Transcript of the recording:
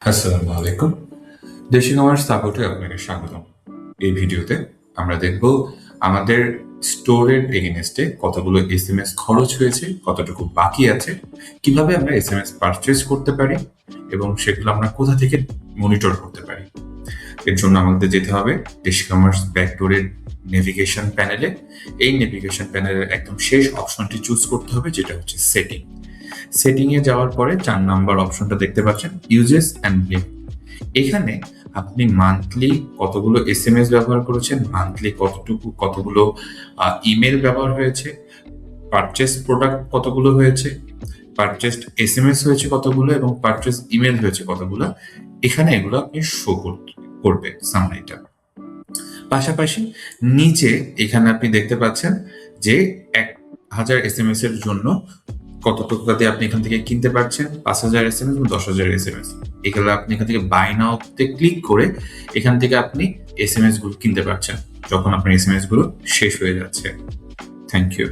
আসসালামু আলাইকুম। দেশি কমার্স সাপোর্টে আপনাকে স্বাগতম। এই ভিডিওতে আমরা দেখব আমাদের স্টোরের এগেইনস্টে কতগুলো এসএমএস খরচ হয়েছে, কতটুকু বাকি আছে, কিভাবে আমরা এসএমএস পারচেজ করতে পারি এবং সেগুলো আমরা কোথা থেকে মনিটর করতে পারি। এর জন্য আমাদের যেতে হবে দেশি কমার্স ব্যাকডোরের নেভিগেশন প্যানেলে। এই নেভিগেশন প্যানেলের একদম শেষ অপশনটি চুজ করতে হবে, যেটা হচ্ছে সেটিং। সেটিংয়ে যাওয়ার পরে ৪ নাম্বার অপশনটা দেখতে পাচ্ছেন, ইউজেস অ্যান্ড ব্লিঙ্ক। এখানে আপনি মান্থলি কতগুলো এসএমএস ব্যবহার করেছেন, মান্থলি কতগুলো ইমেল ব্যবহার হয়েছে, পারচেস প্রোডাক্ট কতগুলো হয়েছে, পারচেসড এসএমএস হয়েছে কতগুলো এবং পারচেস ইমেল হয়েছে কতগুলো, এখানে এগুলো আপনি শো করবে সামারিটা। পাশাপাশি নিচে এখানে আপনি দেখতে পাচ্ছেন যে ১,০০০ এসএমএস এর জন্য কত টাকাতে আপনি এখান থেকে কিনতে পারছেন, ৫,০০০ এসএমএস এবং ১০,০০০ এসএমএস। এগুলো আপনি এখান থেকে বাই নাওতে ক্লিক করে এখান থেকে আপনি এসএমএস গুলো কিনতে পারছেন যখন আপনার এসএমএস গুলো শেষ হয়ে যাচ্ছে। Thank you.